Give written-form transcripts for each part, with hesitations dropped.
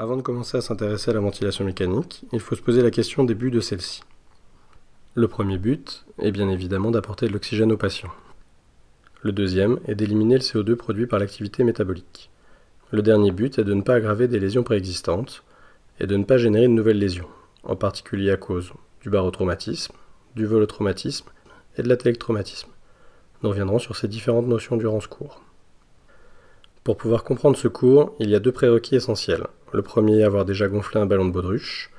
Avant de commencer à s'intéresser à la ventilation mécanique, il faut se poser la question des buts de celle-ci. Le premier but est bien évidemment d'apporter de l'oxygène aux patients. Le deuxième est d'éliminer le CO2 produit par l'activité métabolique. Le dernier but est de ne pas aggraver des lésions préexistantes et de ne pas générer de nouvelles lésions, en particulier à cause du barotraumatisme, du volotraumatisme et de l'atelectraumatisme. Nous reviendrons sur ces différentes notions durant ce cours. Pour pouvoir comprendre ce cours, il y a deux prérequis essentiels. Le premier, avoir déjà gonflé un ballon de baudruche.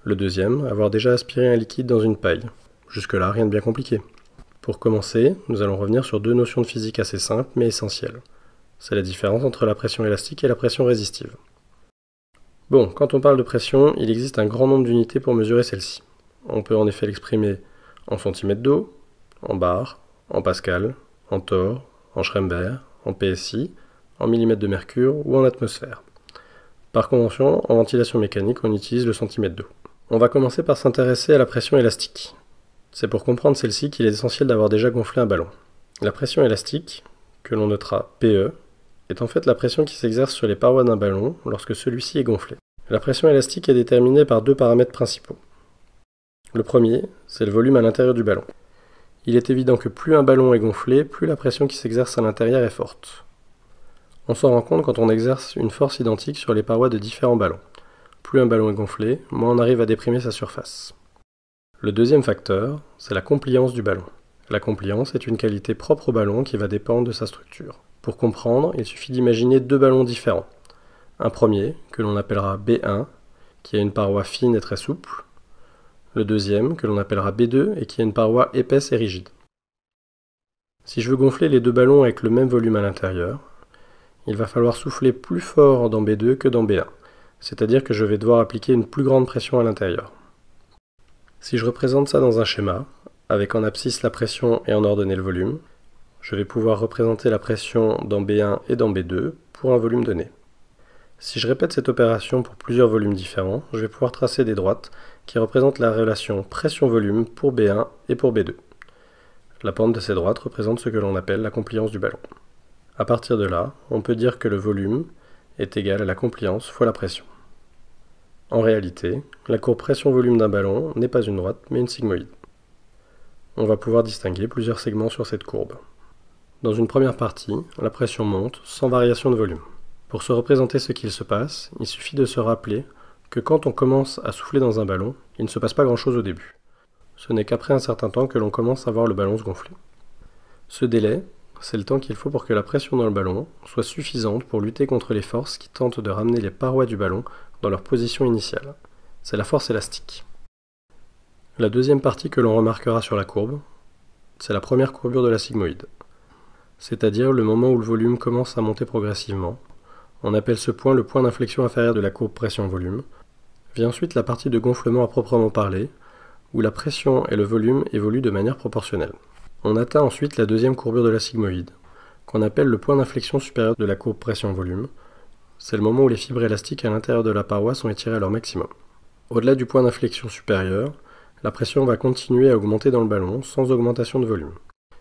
Le deuxième, avoir déjà aspiré un liquide dans une paille. Jusque-là, rien de bien compliqué. Pour commencer, nous allons revenir sur deux notions de physique assez simples mais essentielles. C'est la différence entre la pression élastique et la pression résistive. Bon, quand on parle de pression, il existe un grand nombre d'unités pour mesurer celle-ci. On peut en effet l'exprimer en centimètres d'eau, en bar, en pascal, en torr, en Schrember, en PSI, en millimètres de mercure ou en atmosphère. Par convention, en ventilation mécanique, on utilise le centimètre d'eau. On va commencer par s'intéresser à la pression élastique. C'est pour comprendre celle-ci qu'il est essentiel d'avoir déjà gonflé un ballon. La pression élastique, que l'on notera PE, est en fait la pression qui s'exerce sur les parois d'un ballon lorsque celui-ci est gonflé. La pression élastique est déterminée par deux paramètres principaux. Le premier, c'est le volume à l'intérieur du ballon. Il est évident que plus un ballon est gonflé, plus la pression qui s'exerce à l'intérieur est forte. On s'en rend compte quand on exerce une force identique sur les parois de différents ballons. Plus un ballon est gonflé, moins on arrive à déprimer sa surface. Le deuxième facteur, c'est la compliance du ballon. La compliance est une qualité propre au ballon qui va dépendre de sa structure. Pour comprendre, il suffit d'imaginer deux ballons différents. Un premier, que l'on appellera B1, qui a une paroi fine et très souple. Le deuxième, que l'on appellera B2 et qui a une paroi épaisse et rigide. Si je veux gonfler les deux ballons avec le même volume à l'intérieur, il va falloir souffler plus fort dans B2 que dans B1, c'est-à-dire que je vais devoir appliquer une plus grande pression à l'intérieur. Si je représente ça dans un schéma, avec en abscisse la pression et en ordonnée le volume, je vais pouvoir représenter la pression dans B1 et dans B2 pour un volume donné. Si je répète cette opération pour plusieurs volumes différents, je vais pouvoir tracer des droites qui représentent la relation pression-volume pour B1 et pour B2. La pente de ces droites représente ce que l'on appelle la compliance du ballon. À partir de là, on peut dire que le volume est égal à la compliance fois la pression. En réalité, la courbe pression-volume d'un ballon n'est pas une droite, mais une sigmoïde. On va pouvoir distinguer plusieurs segments sur cette courbe. Dans une première partie, la pression monte sans variation de volume. Pour se représenter ce qu'il se passe, il suffit de se rappeler que quand on commence à souffler dans un ballon, il ne se passe pas grand-chose au début. Ce n'est qu'après un certain temps que l'on commence à voir le ballon se gonfler. Ce délai, c'est le temps qu'il faut pour que la pression dans le ballon soit suffisante pour lutter contre les forces qui tentent de ramener les parois du ballon dans leur position initiale. C'est la force élastique. La deuxième partie que l'on remarquera sur la courbe, c'est la première courbure de la sigmoïde, c'est-à-dire le moment où le volume commence à monter progressivement. On appelle ce point le point d'inflexion inférieur de la courbe pression-volume. Vient ensuite la partie de gonflement à proprement parler, où la pression et le volume évoluent de manière proportionnelle. On atteint ensuite la deuxième courbure de la sigmoïde, qu'on appelle le point d'inflexion supérieur de la courbe pression-volume. C'est le moment où les fibres élastiques à l'intérieur de la paroi sont étirées à leur maximum. Au-delà du point d'inflexion supérieur, la pression va continuer à augmenter dans le ballon sans augmentation de volume.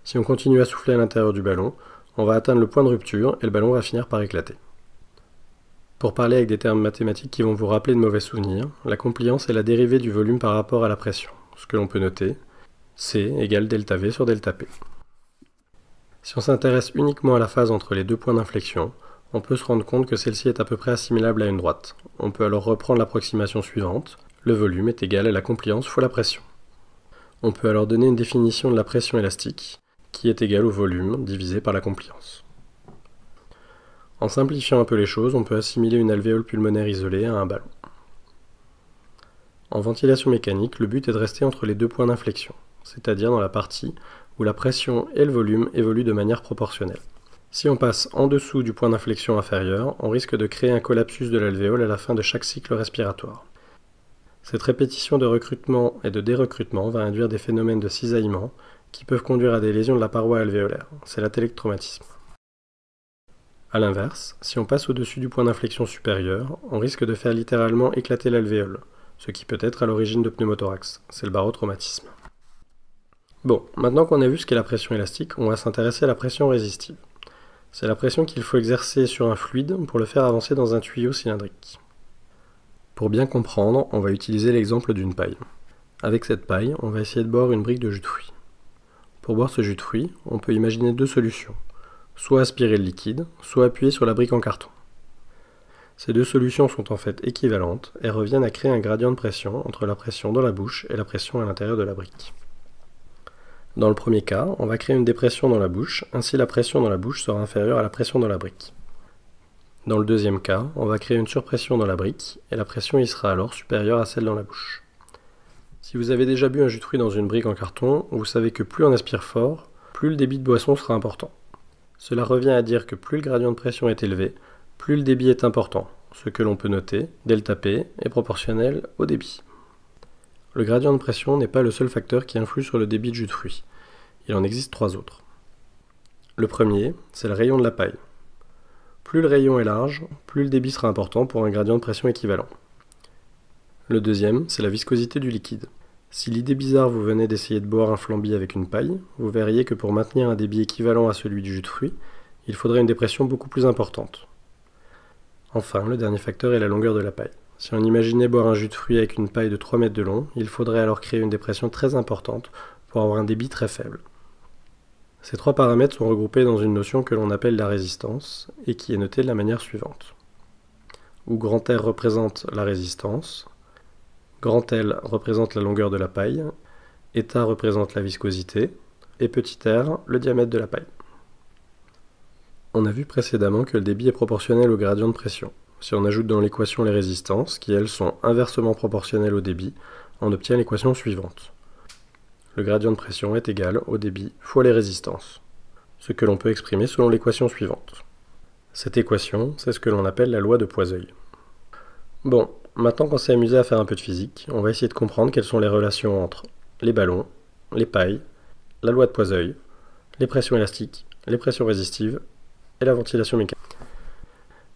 Si on continue à souffler à l'intérieur du ballon, on va atteindre le point de rupture et le ballon va finir par éclater. Pour parler avec des termes mathématiques qui vont vous rappeler de mauvais souvenirs, la compliance est la dérivée du volume par rapport à la pression. Ce que l'on peut noter, C égale delta V sur delta P. Si on s'intéresse uniquement à la phase entre les deux points d'inflexion, on peut se rendre compte que celle-ci est à peu près assimilable à une droite. On peut alors reprendre l'approximation suivante, le volume est égal à la compliance fois la pression. On peut alors donner une définition de la pression élastique, qui est égale au volume divisé par la compliance. En simplifiant un peu les choses, on peut assimiler une alvéole pulmonaire isolée à un ballon. En ventilation mécanique, le but est de rester entre les deux points d'inflexion, c'est-à-dire dans la partie où la pression et le volume évoluent de manière proportionnelle. Si on passe en dessous du point d'inflexion inférieur, on risque de créer un collapsus de l'alvéole à la fin de chaque cycle respiratoire. Cette répétition de recrutement et de dérecrutement va induire des phénomènes de cisaillement qui peuvent conduire à des lésions de la paroi alvéolaire. C'est l'atelectraumatisme. A l'inverse, si on passe au-dessus du point d'inflexion supérieur, on risque de faire littéralement éclater l'alvéole, ce qui peut être à l'origine de pneumothorax. C'est le barotraumatisme. Bon, maintenant qu'on a vu ce qu'est la pression élastique, on va s'intéresser à la pression résistive. C'est la pression qu'il faut exercer sur un fluide pour le faire avancer dans un tuyau cylindrique. Pour bien comprendre, on va utiliser l'exemple d'une paille. Avec cette paille, on va essayer de boire une brique de jus de fruits. Pour boire ce jus de fruits, on peut imaginer deux solutions. Soit aspirer le liquide, soit appuyer sur la brique en carton. Ces deux solutions sont en fait équivalentes et reviennent à créer un gradient de pression entre la pression dans la bouche et la pression à l'intérieur de la brique. Dans le premier cas, on va créer une dépression dans la bouche, ainsi la pression dans la bouche sera inférieure à la pression dans la brique. Dans le deuxième cas, on va créer une surpression dans la brique, et la pression y sera alors supérieure à celle dans la bouche. Si vous avez déjà bu un jus de fruits dans une brique en carton, vous savez que plus on aspire fort, plus le débit de boisson sera important. Cela revient à dire que plus le gradient de pression est élevé, plus le débit est important. Ce que l'on peut noter, ΔP est proportionnel au débit. Le gradient de pression n'est pas le seul facteur qui influe sur le débit de jus de fruits. Il en existe trois autres. Le premier, c'est le rayon de la paille. Plus le rayon est large, plus le débit sera important pour un gradient de pression équivalent. Le deuxième, c'est la viscosité du liquide. Si l'idée bizarre vous venait d'essayer de boire un flambi avec une paille, vous verriez que pour maintenir un débit équivalent à celui du jus de fruits, il faudrait une dépression beaucoup plus importante. Enfin, le dernier facteur est la longueur de la paille. Si on imaginait boire un jus de fruits avec une paille de 3 mètres de long, il faudrait alors créer une dépression très importante pour avoir un débit très faible. Ces trois paramètres sont regroupés dans une notion que l'on appelle la résistance, et qui est notée de la manière suivante. Où grand R représente la résistance, grand L représente la longueur de la paille, eta représente la viscosité, et petit r le diamètre de la paille. On a vu précédemment que le débit est proportionnel au gradient de pression. Si on ajoute dans l'équation les résistances, qui elles sont inversement proportionnelles au débit, on obtient l'équation suivante. Le gradient de pression est égal au débit fois les résistances, ce que l'on peut exprimer selon l'équation suivante. Cette équation, c'est ce que l'on appelle la loi de Poiseuille. Bon, maintenant qu'on s'est amusé à faire un peu de physique, on va essayer de comprendre quelles sont les relations entre les ballons, les pailles, la loi de Poiseuille, les pressions élastiques, les pressions résistives et la ventilation mécanique.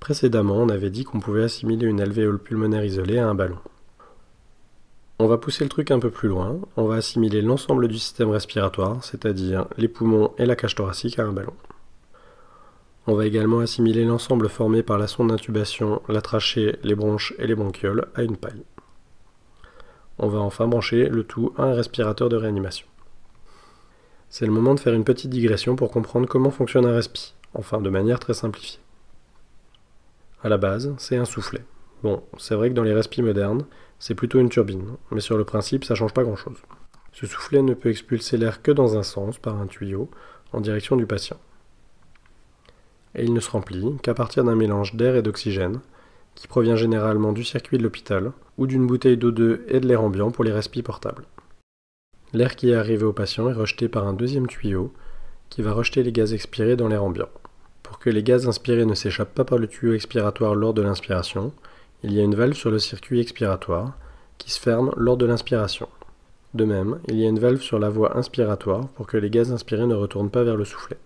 Précédemment, on avait dit qu'on pouvait assimiler une alvéole pulmonaire isolée à un ballon. On va pousser le truc un peu plus loin, on va assimiler l'ensemble du système respiratoire, c'est-à-dire les poumons et la cage thoracique à un ballon. On va également assimiler l'ensemble formé par la sonde d'intubation, la trachée, les bronches et les bronchioles à une paille. On va enfin brancher le tout à un respirateur de réanimation. C'est le moment de faire une petite digression pour comprendre comment fonctionne un respi, enfin de manière très simplifiée. À la base, c'est un soufflet. Bon, c'est vrai que dans les respis modernes, c'est plutôt une turbine, mais sur le principe, ça change pas grand-chose. Ce soufflet ne peut expulser l'air que dans un sens, par un tuyau, en direction du patient. Et il ne se remplit qu'à partir d'un mélange d'air et d'oxygène, qui provient généralement du circuit de l'hôpital, ou d'une bouteille d'O2 et de l'air ambiant pour les respis portables. L'air qui est arrivé au patient est rejeté par un deuxième tuyau, qui va rejeter les gaz expirés dans l'air ambiant. Pour que les gaz inspirés ne s'échappent pas par le tuyau expiratoire lors de l'inspiration, il y a une valve sur le circuit expiratoire qui se ferme lors de l'inspiration. De même, il y a une valve sur la voie inspiratoire pour que les gaz inspirés ne retournent pas vers le soufflet.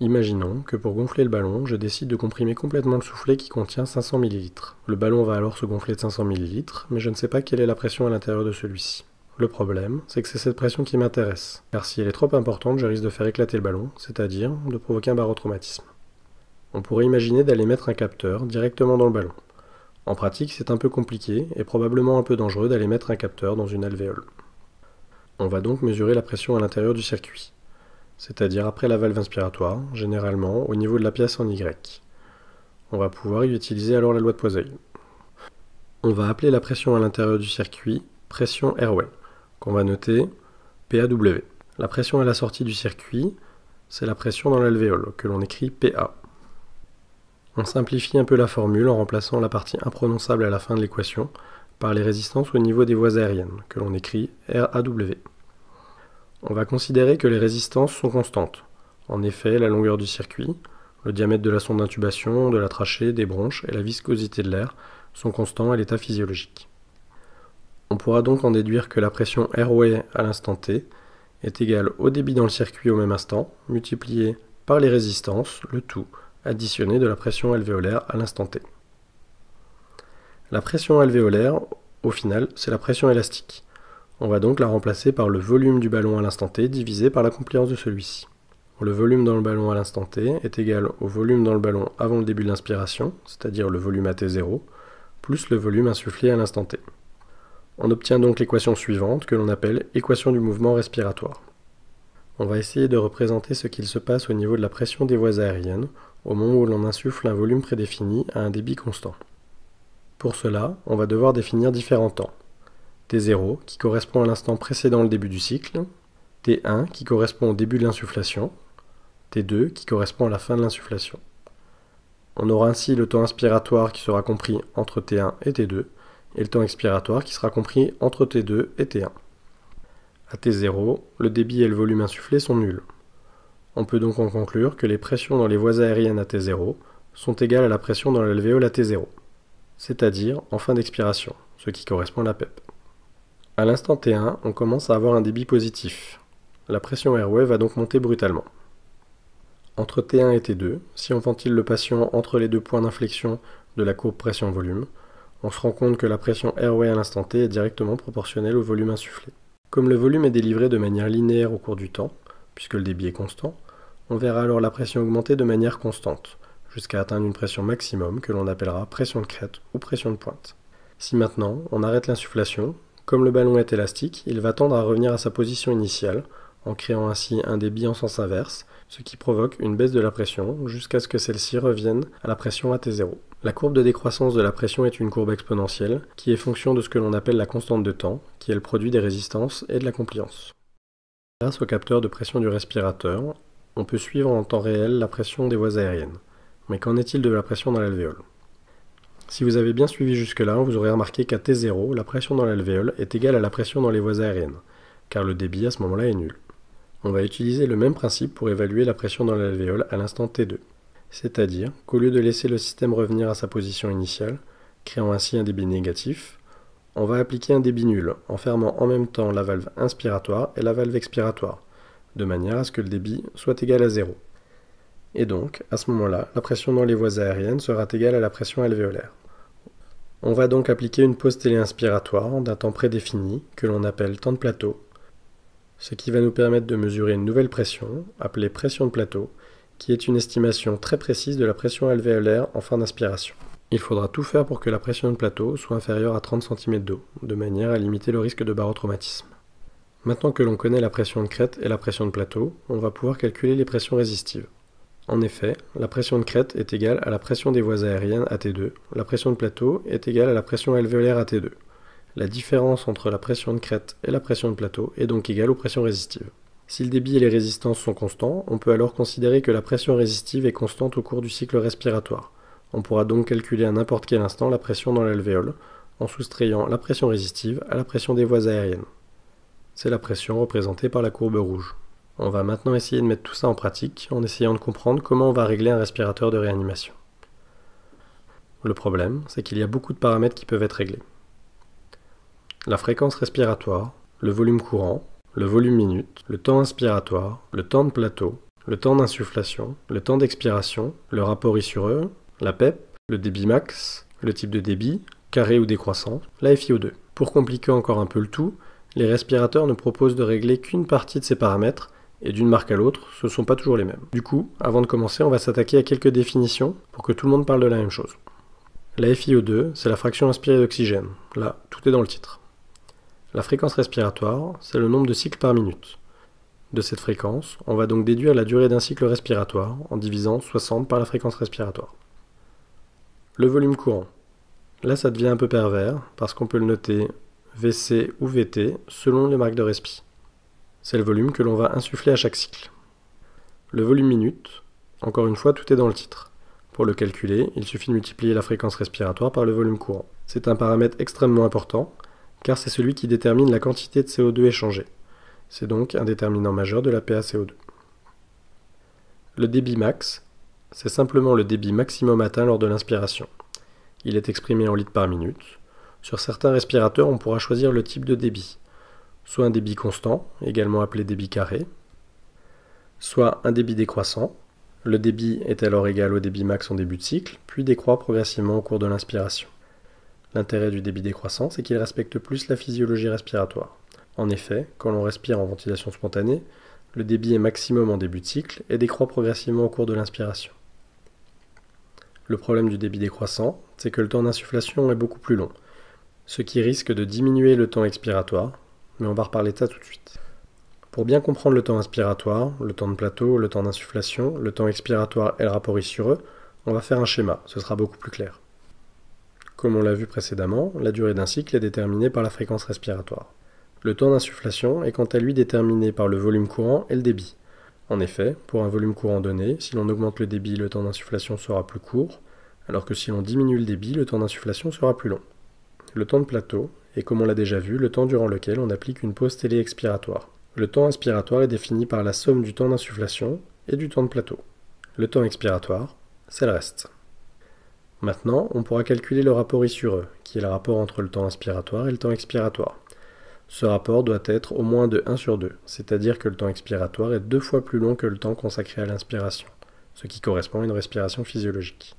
Imaginons que pour gonfler le ballon, je décide de comprimer complètement le soufflet qui contient 500 ml. Le ballon va alors se gonfler de 500 ml, mais je ne sais pas quelle est la pression à l'intérieur de celui-ci. Le problème, c'est que c'est cette pression qui m'intéresse, car si elle est trop importante, je risque de faire éclater le ballon, c'est-à-dire de provoquer un barotraumatisme. On pourrait imaginer d'aller mettre un capteur directement dans le ballon. En pratique, c'est un peu compliqué et probablement un peu dangereux d'aller mettre un capteur dans une alvéole. On va donc mesurer la pression à l'intérieur du circuit, c'est-à-dire après la valve inspiratoire, généralement au niveau de la pièce en Y. On va pouvoir y utiliser alors la loi de Poiseuille. On va appeler la pression à l'intérieur du circuit pression airway, qu'on va noter PAW. La pression à la sortie du circuit, c'est la pression dans l'alvéole, que l'on écrit PA. On simplifie un peu la formule en remplaçant la partie imprononçable à la fin de l'équation par les résistances au niveau des voies aériennes, que l'on écrit RAW. On va considérer que les résistances sont constantes. En effet, la longueur du circuit, le diamètre de la sonde d'intubation, de la trachée, des bronches et la viscosité de l'air sont constants à l'état physiologique. On pourra donc en déduire que la pression airway à l'instant t est égale au débit dans le circuit au même instant, multiplié par les résistances, le tout additionné de la pression alvéolaire à l'instant t. La pression alvéolaire, au final, c'est la pression élastique. On va donc la remplacer par le volume du ballon à l'instant t divisé par la compliance de celui-ci. Le volume dans le ballon à l'instant t est égal au volume dans le ballon avant le début de l'inspiration, c'est-à-dire le volume à t0, plus le volume insufflé à l'instant t. On obtient donc l'équation suivante que l'on appelle équation du mouvement respiratoire. On va essayer de représenter ce qu'il se passe au niveau de la pression des voies aériennes au moment où l'on insuffle un volume prédéfini à un débit constant. Pour cela, on va devoir définir différents temps. T0 qui correspond à l'instant précédent le début du cycle, T1 qui correspond au début de l'insufflation, T2 qui correspond à la fin de l'insufflation. On aura ainsi le temps inspiratoire qui sera compris entre T1 et T2, et le temps expiratoire qui sera compris entre T2 et T1. À T0, le débit et le volume insufflé sont nuls. On peut donc en conclure que les pressions dans les voies aériennes à T0 sont égales à la pression dans l'alvéole à T0, c'est-à-dire en fin d'expiration, ce qui correspond à la PEP. À l'instant T1, on commence à avoir un débit positif. La pression airway va donc monter brutalement. Entre T1 et T2, si on ventile le patient entre les deux points d'inflexion de la courbe pression-volume, on se rend compte que la pression airway à l'instant T est directement proportionnelle au volume insufflé. Comme le volume est délivré de manière linéaire au cours du temps, puisque le débit est constant, on verra alors la pression augmenter de manière constante, jusqu'à atteindre une pression maximum que l'on appellera pression de crête ou pression de pointe. Si maintenant on arrête l'insufflation, comme le ballon est élastique, il va tendre à revenir à sa position initiale, en créant ainsi un débit en sens inverse, ce qui provoque une baisse de la pression jusqu'à ce que celle-ci revienne à la pression à T0. La courbe de décroissance de la pression est une courbe exponentielle qui est fonction de ce que l'on appelle la constante de temps, qui est le produit des résistances et de la compliance. Grâce au capteur de pression du respirateur, on peut suivre en temps réel la pression des voies aériennes. Mais qu'en est-il de la pression dans l'alvéole? Si vous avez bien suivi jusque-là, vous aurez remarqué qu'à T0, la pression dans l'alvéole est égale à la pression dans les voies aériennes, car le débit à ce moment-là est nul. On va utiliser le même principe pour évaluer la pression dans l'alvéole à l'instant T2. C'est-à-dire qu'au lieu de laisser le système revenir à sa position initiale, créant ainsi un débit négatif, on va appliquer un débit nul en fermant en même temps la valve inspiratoire et la valve expiratoire, de manière à ce que le débit soit égal à 0. Et donc, à ce moment-là, la pression dans les voies aériennes sera égale à la pression alvéolaire. On va donc appliquer une pause téléinspiratoire d'un temps prédéfini, que l'on appelle temps de plateau, ce qui va nous permettre de mesurer une nouvelle pression, appelée pression de plateau, qui est une estimation très précise de la pression alvéolaire en fin d'inspiration. Il faudra tout faire pour que la pression de plateau soit inférieure à 30 cm d'eau, de manière à limiter le risque de barotraumatisme. Maintenant que l'on connaît la pression de crête et la pression de plateau, on va pouvoir calculer les pressions résistives. En effet, la pression de crête est égale à la pression des voies aériennes à T2, la pression de plateau est égale à la pression alvéolaire à T2. La différence entre la pression de crête et la pression de plateau est donc égale aux pressions résistives. Si le débit et les résistances sont constants, on peut alors considérer que la pression résistive est constante au cours du cycle respiratoire. On pourra donc calculer à n'importe quel instant la pression dans l'alvéole, en soustrayant la pression résistive à la pression des voies aériennes. C'est la pression représentée par la courbe rouge. On va maintenant essayer de mettre tout ça en pratique, en essayant de comprendre comment on va régler un respirateur de réanimation. Le problème, c'est qu'il y a beaucoup de paramètres qui peuvent être réglés. La fréquence respiratoire, le volume courant, le volume minute, le temps inspiratoire, le temps de plateau, le temps d'insufflation, le temps d'expiration, le rapport I sur E, la PEP, le débit max, le type de débit, carré ou décroissant, la FiO2. Pour compliquer encore un peu le tout, les respirateurs ne proposent de régler qu'une partie de ces paramètres, et d'une marque à l'autre, ce ne sont pas toujours les mêmes. Du coup, avant de commencer, on va s'attaquer à quelques définitions pour que tout le monde parle de la même chose. La FiO2, c'est la fraction inspirée d'oxygène. Là, tout est dans le titre. La fréquence respiratoire, c'est le nombre de cycles par minute. De cette fréquence, on va donc déduire la durée d'un cycle respiratoire en divisant 60 par la fréquence respiratoire. Le volume courant. Là, ça devient un peu pervers, parce qu'on peut le noter VC ou VT selon les marques de respi. C'est le volume que l'on va insuffler à chaque cycle. Le volume minute, encore une fois, tout est dans le titre. Pour le calculer, il suffit de multiplier la fréquence respiratoire par le volume courant. C'est un paramètre extrêmement important, car c'est celui qui détermine la quantité de CO2 échangée. C'est donc un déterminant majeur de la PaCO2. Le débit max, c'est simplement le débit maximum atteint lors de l'inspiration. Il est exprimé en litres par minute. Sur certains respirateurs, on pourra choisir le type de débit, soit un débit constant, également appelé débit carré, soit un débit décroissant. Le débit est alors égal au débit max en début de cycle, puis décroît progressivement au cours de l'inspiration. L'intérêt du débit décroissant, c'est qu'il respecte plus la physiologie respiratoire. En effet, quand l'on respire en ventilation spontanée, Le débit est maximum en début de cycle et décroît progressivement au cours de l'inspiration. Le problème du débit décroissant, c'est que le temps d'insufflation est beaucoup plus long, ce qui risque de diminuer le temps expiratoire, mais on va reparler de ça tout de suite. Pour bien comprendre le temps inspiratoire, le temps de plateau, le temps d'insufflation, le temps expiratoire et le rapport I sur E, on va faire un schéma, ce sera beaucoup plus clair. Comme on l'a vu précédemment, la durée d'un cycle est déterminée par la fréquence respiratoire. Le temps d'insufflation est quant à lui déterminé par le volume courant et le débit. En effet, pour un volume courant donné, si l'on augmente le débit, le temps d'insufflation sera plus court, alors que si l'on diminue le débit, le temps d'insufflation sera plus long. Le temps de plateau est, comme on l'a déjà vu, le temps durant lequel on applique une pause télé-expiratoire. Le temps inspiratoire est défini par la somme du temps d'insufflation et du temps de plateau. Le temps expiratoire, c'est le reste. Maintenant, on pourra calculer le rapport I sur E, qui est le rapport entre le temps inspiratoire et le temps expiratoire. Ce rapport doit être au moins de 1 sur 2, c'est-à-dire que le temps expiratoire est 2 fois plus long que le temps consacré à l'inspiration, ce qui correspond à une respiration physiologique.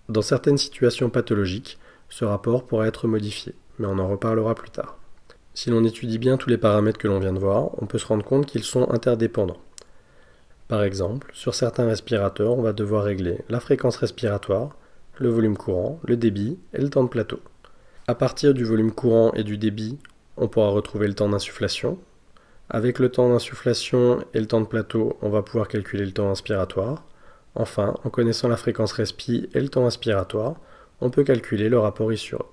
Dans certaines situations pathologiques, ce rapport pourra être modifié, mais on en reparlera plus tard. Si l'on étudie bien tous les paramètres que l'on vient de voir, on peut se rendre compte qu'ils sont interdépendants. Par exemple, sur certains respirateurs, on va devoir régler la fréquence respiratoire, le volume courant, le débit et le temps de plateau. À partir du volume courant et du débit, on pourra retrouver le temps d'insufflation. Avec le temps d'insufflation et le temps de plateau, on va pouvoir calculer le temps inspiratoire. Enfin, en connaissant la fréquence respi et le temps inspiratoire, on peut calculer le rapport I sur E.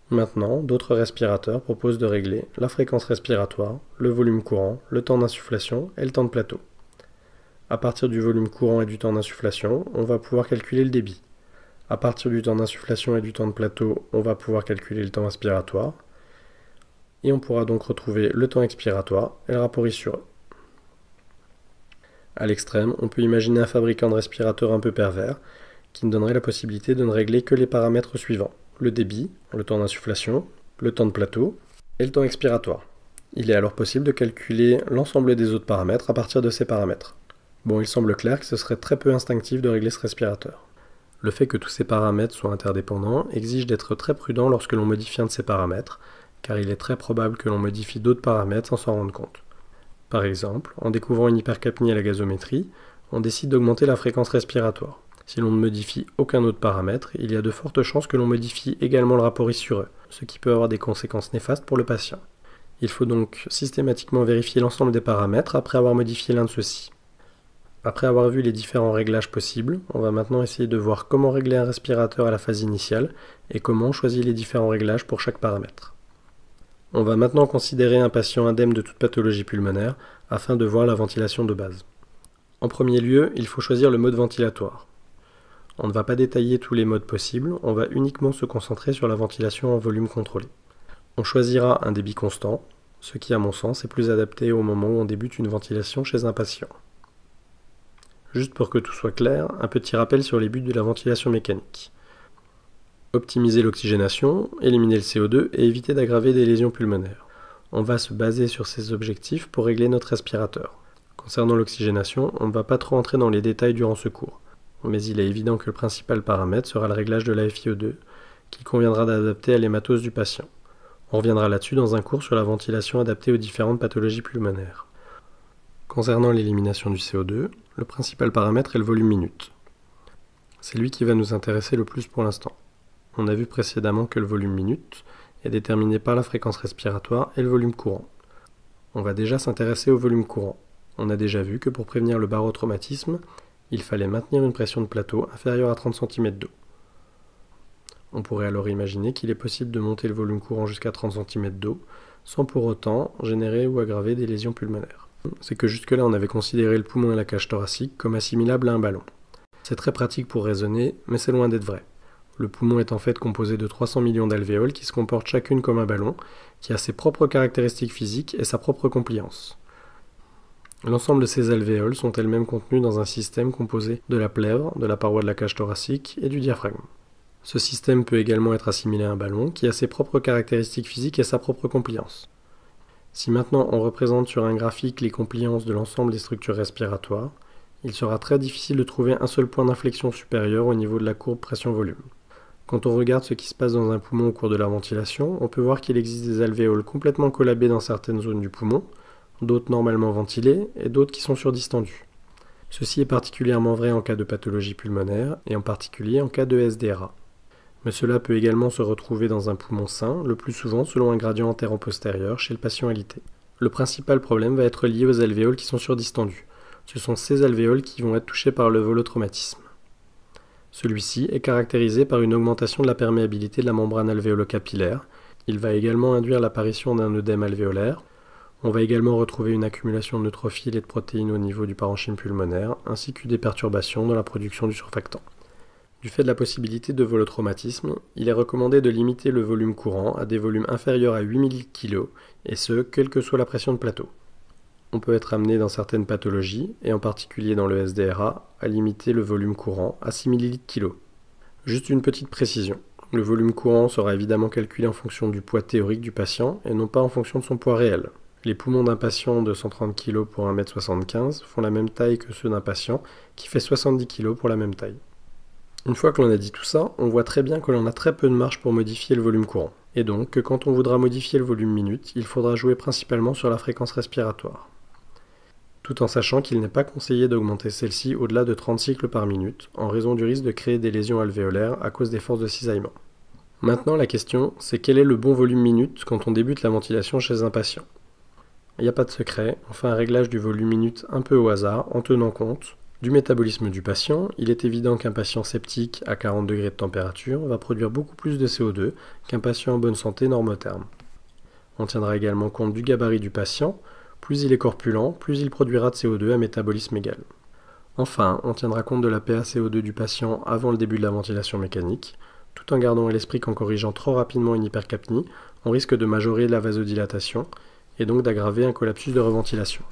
Maintenant, d'autres respirateurs proposent de régler la fréquence respiratoire, le volume courant, le temps d'insufflation et le temps de plateau. À partir du volume courant et du temps d'insufflation, on va pouvoir calculer le débit. À partir du temps d'insufflation et du temps de plateau, on va pouvoir calculer le temps inspiratoire. Et on pourra donc retrouver le temps expiratoire et le rapport I sur E. À l'extrême, on peut imaginer un fabricant de respirateurs un peu pervers, qui ne donnerait la possibilité de ne régler que les paramètres suivants: le débit, le temps d'insufflation, le temps de plateau et le temps expiratoire. Il est alors possible de calculer l'ensemble des autres paramètres à partir de ces paramètres. Bon, il semble clair que ce serait très peu instinctif de régler ce respirateur. Le fait que tous ces paramètres soient interdépendants exige d'être très prudent lorsque l'on modifie un de ces paramètres, car il est très probable que l'on modifie d'autres paramètres sans s'en rendre compte. Par exemple, en découvrant une hypercapnie à la gazométrie, on décide d'augmenter la fréquence respiratoire. Si l'on ne modifie aucun autre paramètre, il y a de fortes chances que l'on modifie également le rapport I sur E, ce qui peut avoir des conséquences néfastes pour le patient. Il faut donc systématiquement vérifier l'ensemble des paramètres après avoir modifié l'un de ceux-ci. Après avoir vu les différents réglages possibles, on va maintenant essayer de voir comment régler un respirateur à la phase initiale et comment on choisit les différents réglages pour chaque paramètre. On va maintenant considérer un patient indemne de toute pathologie pulmonaire afin de voir la ventilation de base. En premier lieu, il faut choisir le mode ventilatoire. On ne va pas détailler tous les modes possibles, on va uniquement se concentrer sur la ventilation en volume contrôlé. On choisira un débit constant, ce qui à mon sens est plus adapté au moment où on débute une ventilation chez un patient. Juste pour que tout soit clair, un petit rappel sur les buts de la ventilation mécanique. Optimiser l'oxygénation, éliminer le CO2 et éviter d'aggraver des lésions pulmonaires. On va se baser sur ces objectifs pour régler notre respirateur. Concernant l'oxygénation, on ne va pas trop entrer dans les détails durant ce cours, mais il est évident que le principal paramètre sera le réglage de la FiO2, qu'il conviendra d'adapter à l'hématose du patient. On reviendra là-dessus dans un cours sur la ventilation adaptée aux différentes pathologies pulmonaires. Concernant l'élimination du CO2, le principal paramètre est le volume minute. C'est lui qui va nous intéresser le plus pour l'instant. On a vu précédemment que le volume minute est déterminé par la fréquence respiratoire et le volume courant. On va déjà s'intéresser au volume courant. On a déjà vu que pour prévenir le barotraumatisme, il fallait maintenir une pression de plateau inférieure à 30 cm d'eau. On pourrait alors imaginer qu'il est possible de monter le volume courant jusqu'à 30 cm d'eau sans pour autant générer ou aggraver des lésions pulmonaires. C'est que jusque-là on avait considéré le poumon et la cage thoracique comme assimilables à un ballon. C'est très pratique pour raisonner, mais c'est loin d'être vrai. Le poumon est en fait composé de 300 millions d'alvéoles qui se comportent chacune comme un ballon, qui a ses propres caractéristiques physiques et sa propre compliance. L'ensemble de ces alvéoles sont elles-mêmes contenues dans un système composé de la plèvre, de la paroi de la cage thoracique et du diaphragme. Ce système peut également être assimilé à un ballon qui a ses propres caractéristiques physiques et sa propre compliance. Si maintenant on représente sur un graphique les compliances de l'ensemble des structures respiratoires, il sera très difficile de trouver un seul point d'inflexion supérieur au niveau de la courbe pression-volume. Quand on regarde ce qui se passe dans un poumon au cours de la ventilation, on peut voir qu'il existe des alvéoles complètement collabées dans certaines zones du poumon, d'autres normalement ventilés et d'autres qui sont surdistendus. Ceci est particulièrement vrai en cas de pathologie pulmonaire et en particulier en cas de SDRA. Mais cela peut également se retrouver dans un poumon sain, le plus souvent selon un gradient antéro-postérieur chez le patient alité. Le principal problème va être lié aux alvéoles qui sont surdistendus. Ce sont ces alvéoles qui vont être touchées par le volotraumatisme. Celui-ci est caractérisé par une augmentation de la perméabilité de la membrane alvéolo-capillaire. Il va également induire l'apparition d'un œdème alvéolaire. On va également retrouver une accumulation de neutrophiles et de protéines au niveau du parenchyme pulmonaire, ainsi que des perturbations dans la production du surfactant. Du fait de la possibilité de volotraumatisme, il est recommandé de limiter le volume courant à des volumes inférieurs à 8 ml/kg, et ce, quelle que soit la pression de plateau. On peut être amené dans certaines pathologies, et en particulier dans le SDRA, à limiter le volume courant à 6 ml/kg. Juste une petite précision, le volume courant sera évidemment calculé en fonction du poids théorique du patient et non pas en fonction de son poids réel. Les poumons d'un patient de 130 kg pour 1,75 m font la même taille que ceux d'un patient qui fait 70 kg pour la même taille. Une fois que l'on a dit tout ça, on voit très bien que l'on a très peu de marge pour modifier le volume courant, et donc que quand on voudra modifier le volume minute, il faudra jouer principalement sur la fréquence respiratoire. Tout en sachant qu'il n'est pas conseillé d'augmenter celle-ci au-delà de 30 cycles par minute, en raison du risque de créer des lésions alvéolaires à cause des forces de cisaillement. Maintenant la question, c'est quel est le bon volume minute quand on débute la ventilation chez un patient. Il n'y a pas de secret, on fait un réglage du volume minute un peu au hasard, en tenant compte du métabolisme du patient. Il est évident qu'un patient septique à 40 degrés de température va produire beaucoup plus de CO2 qu'un patient en bonne santé normotherme. On tiendra également compte du gabarit du patient. Plus il est corpulent, plus il produira de CO2 à métabolisme égal. Enfin, on tiendra compte de la PaCO2 du patient avant le début de la ventilation mécanique. Tout en gardant à l'esprit qu'en corrigeant trop rapidement une hypercapnie, on risque de majorer la vasodilatation et donc d'aggraver un collapsus de reventilation.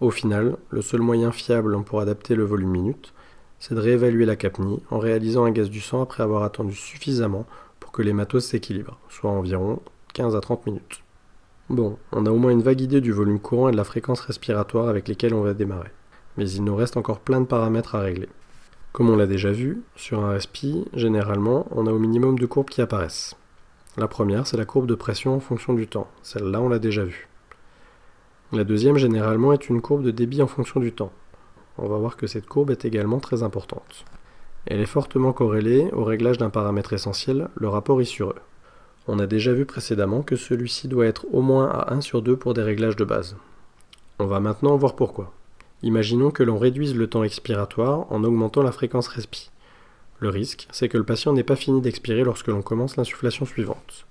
Au final, le seul moyen fiable pour adapter le volume minute, c'est de réévaluer la capnie en réalisant un gaz du sang après avoir attendu suffisamment pour que l'hématose s'équilibre, soit environ 15 à 30 minutes. Bon, on a au moins une vague idée du volume courant et de la fréquence respiratoire avec lesquelles on va démarrer. Mais il nous reste encore plein de paramètres à régler. Comme on l'a déjà vu, sur un respi, généralement, on a au minimum deux courbes qui apparaissent. La première, c'est la courbe de pression en fonction du temps. Celle-là, on l'a déjà vue. La deuxième, généralement, est une courbe de débit en fonction du temps. On va voir que cette courbe est également très importante. Elle est fortement corrélée au réglage d'un paramètre essentiel, le rapport I sur E. On a déjà vu précédemment que celui-ci doit être au moins à 1 sur 2 pour des réglages de base. On va maintenant voir pourquoi. Imaginons que l'on réduise le temps expiratoire en augmentant la fréquence respi. Le risque, c'est que le patient n'ait pas fini d'expirer lorsque l'on commence l'insufflation suivante.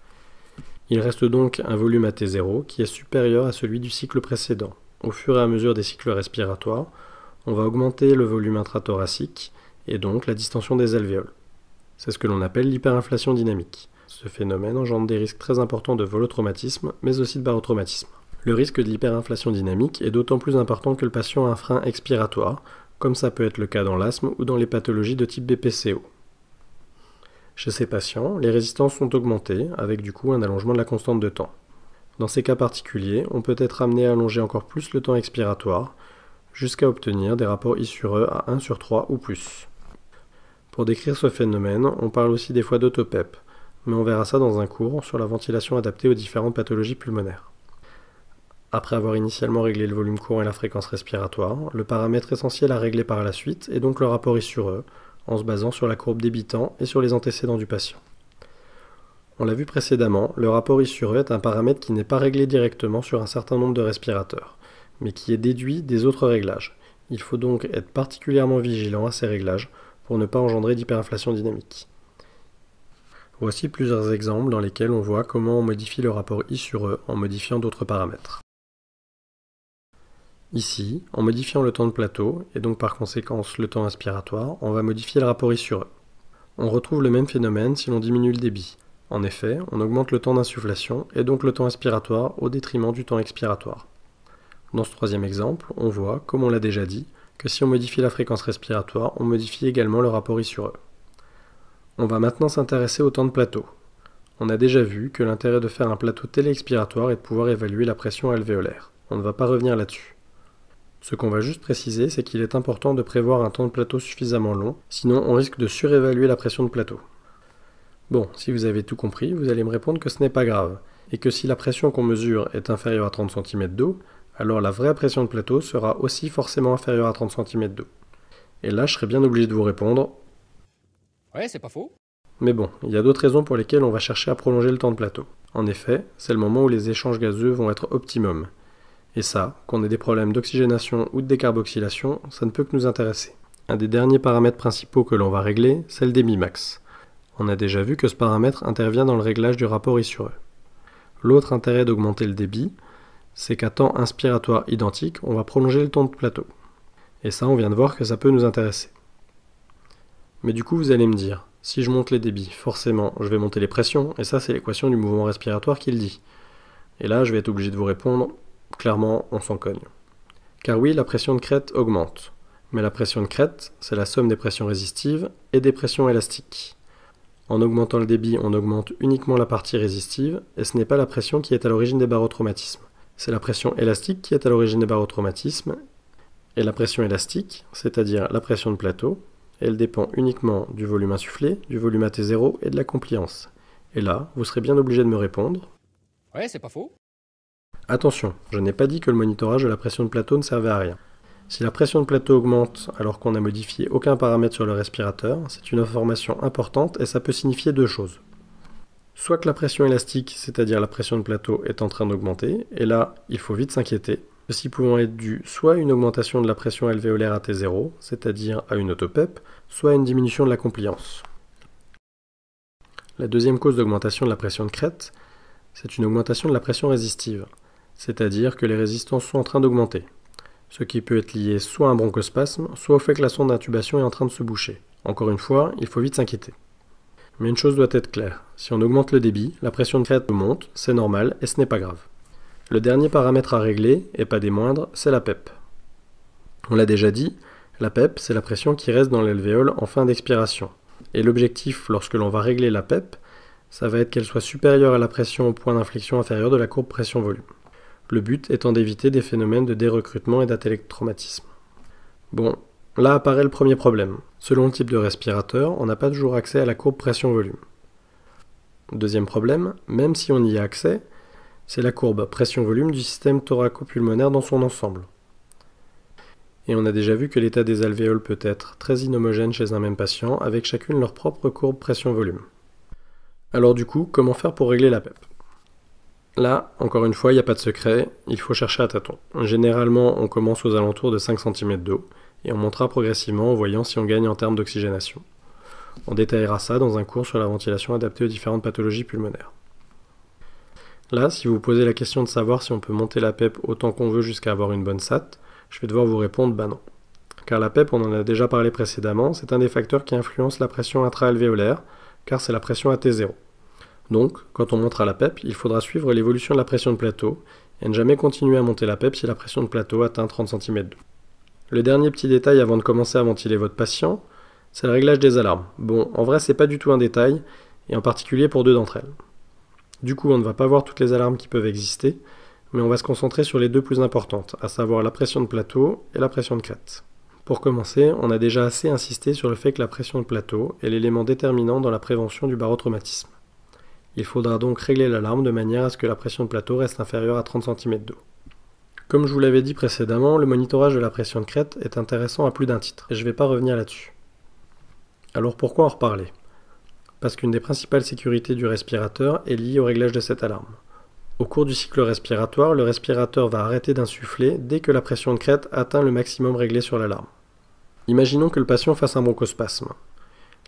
Il reste donc un volume à T0 qui est supérieur à celui du cycle précédent. Au fur et à mesure des cycles respiratoires, on va augmenter le volume intrathoracique et donc la distension des alvéoles. C'est ce que l'on appelle l'hyperinflation dynamique. Ce phénomène engendre des risques très importants de volotraumatisme, mais aussi de barotraumatisme. Le risque de l'hyperinflation dynamique est d'autant plus important que le patient a un frein expiratoire, comme ça peut être le cas dans l'asthme ou dans les pathologies de type BPCO. Chez ces patients, les résistances sont augmentées, avec du coup un allongement de la constante de temps. Dans ces cas particuliers, on peut être amené à allonger encore plus le temps expiratoire, jusqu'à obtenir des rapports I sur E à 1 sur 3 ou plus. Pour décrire ce phénomène, on parle aussi des fois d'autopep, mais on verra ça dans un cours sur la ventilation adaptée aux différentes pathologies pulmonaires. Après avoir initialement réglé le volume courant et la fréquence respiratoire, le paramètre essentiel à régler par la suite est donc le rapport I sur E, en se basant sur la courbe débitant et sur les antécédents du patient. On l'a vu précédemment, le rapport I sur E est un paramètre qui n'est pas réglé directement sur un certain nombre de respirateurs, mais qui est déduit des autres réglages. Il faut donc être particulièrement vigilant à ces réglages pour ne pas engendrer d'hyperinflation dynamique. Voici plusieurs exemples dans lesquels on voit comment on modifie le rapport I sur E en modifiant d'autres paramètres. Ici, en modifiant le temps de plateau, et donc par conséquence le temps inspiratoire, on va modifier le rapport I sur E. On retrouve le même phénomène si l'on diminue le débit. En effet, on augmente le temps d'insufflation et donc le temps inspiratoire au détriment du temps expiratoire. Dans ce troisième exemple, on voit, comme on l'a déjà dit, que si on modifie la fréquence respiratoire, on modifie également le rapport I sur E. On va maintenant s'intéresser au temps de plateau. On a déjà vu que l'intérêt de faire un plateau téléexpiratoire est de pouvoir évaluer la pression alvéolaire. On ne va pas revenir là-dessus. Ce qu'on va juste préciser, c'est qu'il est important de prévoir un temps de plateau suffisamment long, sinon on risque de surévaluer la pression de plateau. Bon, si vous avez tout compris, vous allez me répondre que ce n'est pas grave, et que si la pression qu'on mesure est inférieure à 30 cm d'eau, alors la vraie pression de plateau sera aussi forcément inférieure à 30 cm d'eau. Et là, je serais bien obligé de vous répondre « Ouais, c'est pas faux. » Mais bon, il y a d'autres raisons pour lesquelles on va chercher à prolonger le temps de plateau. En effet, c'est le moment où les échanges gazeux vont être optimum. Et ça, qu'on ait des problèmes d'oxygénation ou de décarboxylation, ça ne peut que nous intéresser. Un des derniers paramètres principaux que l'on va régler, c'est le débit max. On a déjà vu que ce paramètre intervient dans le réglage du rapport I sur E. L'autre intérêt d'augmenter le débit, c'est qu'à temps inspiratoire identique, on va prolonger le temps de plateau. Et ça, on vient de voir que ça peut nous intéresser. Mais du coup, vous allez me dire, si je monte les débits, forcément, je vais monter les pressions, et ça, c'est l'équation du mouvement respiratoire qui le dit. Et là, je vais être obligé de vous répondre, clairement, on s'en cogne. Car oui, la pression de crête augmente. Mais la pression de crête, c'est la somme des pressions résistives et des pressions élastiques. En augmentant le débit, on augmente uniquement la partie résistive, et ce n'est pas la pression qui est à l'origine des barotraumatismes. C'est la pression élastique qui est à l'origine des barotraumatismes, et la pression élastique, c'est-à-dire la pression de plateau, elle dépend uniquement du volume insufflé, du volume AT0 et de la compliance. Et là, vous serez bien obligé de me répondre « Ouais, c'est pas faux. » Attention, je n'ai pas dit que le monitorage de la pression de plateau ne servait à rien. Si la pression de plateau augmente alors qu'on n'a modifié aucun paramètre sur le respirateur, c'est une information importante et ça peut signifier deux choses. Soit que la pression élastique, c'est-à-dire la pression de plateau, est en train d'augmenter, et là, il faut vite s'inquiéter. Ceci pouvant être dû soit à une augmentation de la pression alvéolaire à T0, c'est-à-dire à une autopep, soit à une diminution de la compliance. La deuxième cause d'augmentation de la pression de crête, c'est une augmentation de la pression résistive, c'est-à-dire que les résistances sont en train d'augmenter, ce qui peut être lié soit à un bronchospasme, soit au fait que la sonde d'intubation est en train de se boucher. Encore une fois, il faut vite s'inquiéter. Mais une chose doit être claire, si on augmente le débit, la pression de crête monte, c'est normal et ce n'est pas grave. Le dernier paramètre à régler, et pas des moindres, c'est la PEP. On l'a déjà dit, la PEP, c'est la pression qui reste dans l'alvéole en fin d'expiration. Et l'objectif, lorsque l'on va régler la PEP, ça va être qu'elle soit supérieure à la pression au point d'inflexion inférieur de la courbe pression-volume. Le but étant d'éviter des phénomènes de dérecrutement et d'atélectromatisme. Bon, là apparaît le premier problème. Selon le type de respirateur, on n'a pas toujours accès à la courbe pression-volume. Deuxième problème, même si on y a accès, c'est la courbe pression-volume du système thoraco-pulmonaire dans son ensemble. Et on a déjà vu que l'état des alvéoles peut être très inhomogène chez un même patient, avec chacune leur propre courbe pression-volume. Alors du coup, comment faire pour régler la PEP? Là, encore une fois, il n'y a pas de secret, il faut chercher à tâtons. Généralement, on commence aux alentours de 5 cm d'eau, et on montera progressivement en voyant si on gagne en termes d'oxygénation. On détaillera ça dans un cours sur la ventilation adaptée aux différentes pathologies pulmonaires. Là, si vous vous posez la question de savoir si on peut monter la PEP autant qu'on veut jusqu'à avoir une bonne SAT, je vais devoir vous répondre bah non. Car la PEP, on en a déjà parlé précédemment, c'est un des facteurs qui influence la pression intra-alvéolaire, car c'est la pression AT0. Donc, quand on montera la PEP, il faudra suivre l'évolution de la pression de plateau, et ne jamais continuer à monter la PEP si la pression de plateau atteint 30 cm d'eau. Le dernier petit détail avant de commencer à ventiler votre patient, c'est le réglage des alarmes. Bon, en vrai, c'est pas du tout un détail, et en particulier pour deux d'entre elles. Du coup, on ne va pas voir toutes les alarmes qui peuvent exister, mais on va se concentrer sur les deux plus importantes, à savoir la pression de plateau et la pression de crête. Pour commencer, on a déjà assez insisté sur le fait que la pression de plateau est l'élément déterminant dans la prévention du barotraumatisme. Il faudra donc régler l'alarme de manière à ce que la pression de plateau reste inférieure à 30 cm d'eau. Comme je vous l'avais dit précédemment, le monitorage de la pression de crête est intéressant à plus d'un titre, et je ne vais pas revenir là-dessus. Alors pourquoi en reparler? Parce qu'une des principales sécurités du respirateur est liée au réglage de cette alarme. Au cours du cycle respiratoire, le respirateur va arrêter d'insuffler dès que la pression de crête atteint le maximum réglé sur l'alarme. Imaginons que le patient fasse un bronchospasme.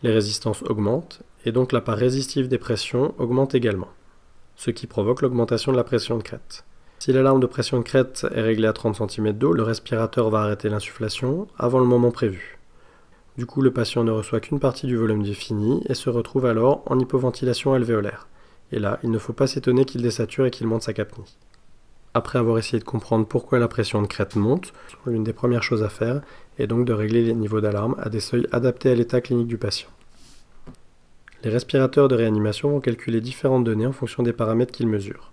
Les résistances augmentent, et donc la part résistive des pressions augmente également, ce qui provoque l'augmentation de la pression de crête. Si l'alarme de pression de crête est réglée à 30 cm d'eau, le respirateur va arrêter l'insufflation avant le moment prévu. Du coup, le patient ne reçoit qu'une partie du volume défini et se retrouve alors en hypoventilation alvéolaire. Et là, il ne faut pas s'étonner qu'il désature et qu'il monte sa capnie. Après avoir essayé de comprendre pourquoi la pression de crête monte, l'une des premières choses à faire est donc de régler les niveaux d'alarme à des seuils adaptés à l'état clinique du patient. Les respirateurs de réanimation vont calculer différentes données en fonction des paramètres qu'ils mesurent.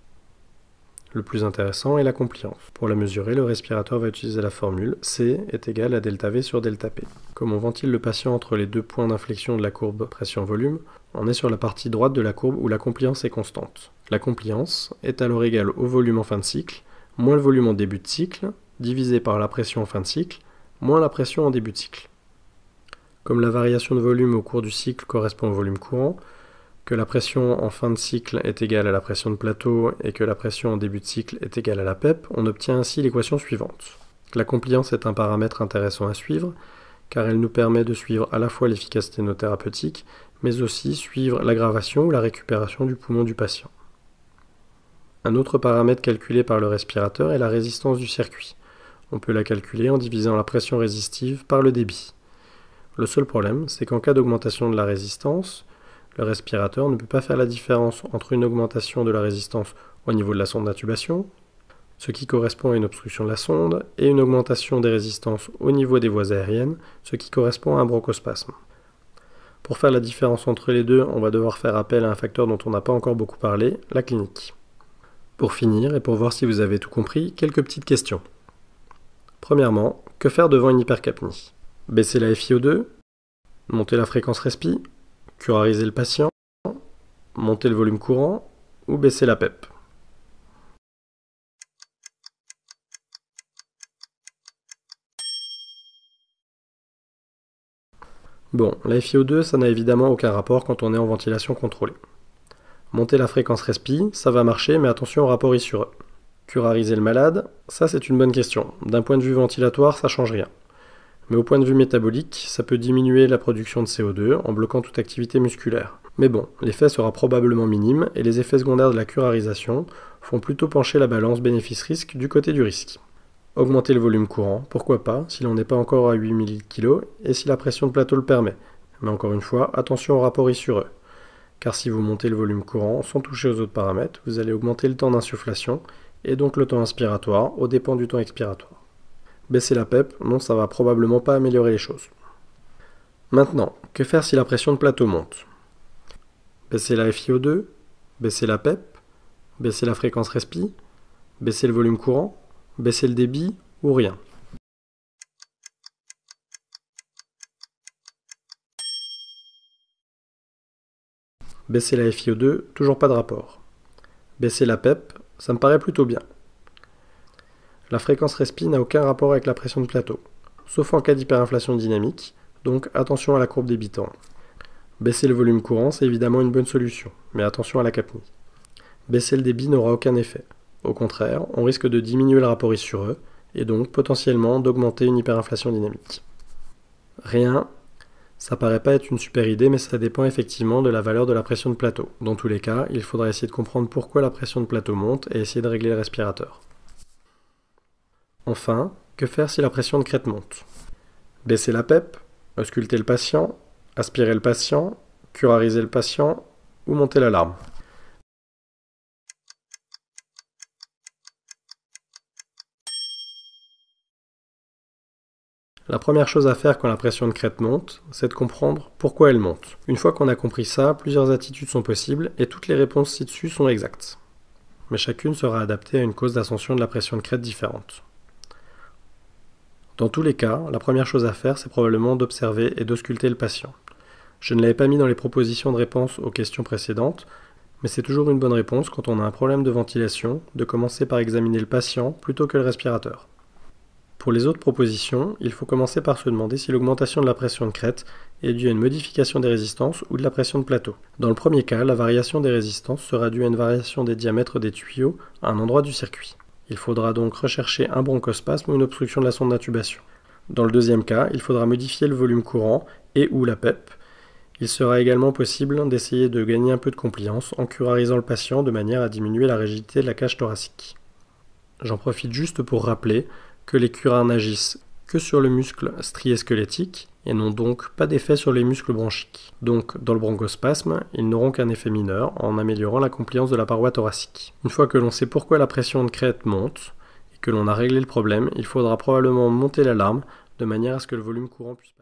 Le plus intéressant est la compliance. Pour la mesurer, le respirateur va utiliser la formule C est égal à delta V sur delta P. Comme on ventile le patient entre les deux points d'inflexion de la courbe pression-volume, on est sur la partie droite de la courbe où la compliance est constante. La compliance est alors égale au volume en fin de cycle, moins le volume en début de cycle, divisé par la pression en fin de cycle, moins la pression en début de cycle. Comme la variation de volume au cours du cycle correspond au volume courant, que la pression en fin de cycle est égale à la pression de plateau et que la pression en début de cycle est égale à la PEP, on obtient ainsi l'équation suivante. La compliance est un paramètre intéressant à suivre, car elle nous permet de suivre à la fois l'efficacité de nos thérapeutiques, mais aussi suivre l'aggravation ou la récupération du poumon du patient. Un autre paramètre calculé par le respirateur est la résistance du circuit. On peut la calculer en divisant la pression résistive par le débit. Le seul problème, c'est qu'en cas d'augmentation de la résistance, le respirateur ne peut pas faire la différence entre une augmentation de la résistance au niveau de la sonde d'intubation, ce qui correspond à une obstruction de la sonde, et une augmentation des résistances au niveau des voies aériennes, ce qui correspond à un bronchospasme. Pour faire la différence entre les deux, on va devoir faire appel à un facteur dont on n'a pas encore beaucoup parlé, la clinique. Pour finir, et pour voir si vous avez tout compris, quelques petites questions. Premièrement, que faire devant une hypercapnie? Baisser la FiO2, monter la fréquence respi, curariser le patient, monter le volume courant ou baisser la PEP. Bon, la FiO2, ça n'a évidemment aucun rapport quand on est en ventilation contrôlée. Monter la fréquence respi, ça va marcher, mais attention au rapport I sur E. Curariser le malade, ça c'est une bonne question. D'un point de vue ventilatoire, ça change rien. Mais au point de vue métabolique, ça peut diminuer la production de CO2 en bloquant toute activité musculaire. Mais bon, l'effet sera probablement minime et les effets secondaires de la curarisation font plutôt pencher la balance bénéfice-risque du côté du risque. Augmenter le volume courant, pourquoi pas, si l'on n'est pas encore à 8 ml/kg et si la pression de plateau le permet. Mais encore une fois, attention au rapport I sur E. Car si vous montez le volume courant sans toucher aux autres paramètres, vous allez augmenter le temps d'insufflation et donc le temps inspiratoire aux dépens du temps expiratoire. Baisser la PEP, non, ça va probablement pas améliorer les choses. Maintenant, que faire si la pression de plateau monte? Baisser la FiO2, baisser la PEP, baisser la fréquence respi, baisser le volume courant, baisser le débit ou rien? Baisser la FiO2, toujours pas de rapport. Baisser la PEP, ça me paraît plutôt bien. La fréquence respi n'a aucun rapport avec la pression de plateau, sauf en cas d'hyperinflation dynamique, donc attention à la courbe débitant. Baisser le volume courant, c'est évidemment une bonne solution, mais attention à la capnie. Baisser le débit n'aura aucun effet. Au contraire, on risque de diminuer le rapport I sur E, et donc potentiellement d'augmenter une hyperinflation dynamique. Rien, ça paraît pas être une super idée, mais ça dépend effectivement de la valeur de la pression de plateau. Dans tous les cas, il faudra essayer de comprendre pourquoi la pression de plateau monte et essayer de régler le respirateur. Enfin, que faire si la pression de crête monte? Baisser la PEP, ausculter le patient, aspirer le patient, curariser le patient ou monter l'alarme? La première chose à faire quand la pression de crête monte, c'est de comprendre pourquoi elle monte. Une fois qu'on a compris ça, plusieurs attitudes sont possibles et toutes les réponses ci-dessus sont exactes. Mais chacune sera adaptée à une cause d'ascension de la pression de crête différente. Dans tous les cas, la première chose à faire, c'est probablement d'observer et d'ausculter le patient. Je ne l'avais pas mis dans les propositions de réponse aux questions précédentes, mais c'est toujours une bonne réponse quand on a un problème de ventilation, de commencer par examiner le patient plutôt que le respirateur. Pour les autres propositions, il faut commencer par se demander si l'augmentation de la pression de crête est due à une modification des résistances ou de la pression de plateau. Dans le premier cas, la variation des résistances sera due à une variation des diamètres des tuyaux à un endroit du circuit. Il faudra donc rechercher un bronchospasme ou une obstruction de la sonde d'intubation. Dans le deuxième cas, il faudra modifier le volume courant et ou la PEP. Il sera également possible d'essayer de gagner un peu de compliance en curarisant le patient de manière à diminuer la rigidité de la cage thoracique. J'en profite juste pour rappeler que les curares n'agissent que sur le muscle strié squelettique et n'ont donc pas d'effet sur les muscles bronchiques. Donc, dans le bronchospasme, ils n'auront qu'un effet mineur en améliorant la compliance de la paroi thoracique. Une fois que l'on sait pourquoi la pression de crête monte et que l'on a réglé le problème, il faudra probablement monter l'alarme de manière à ce que le volume courant puisse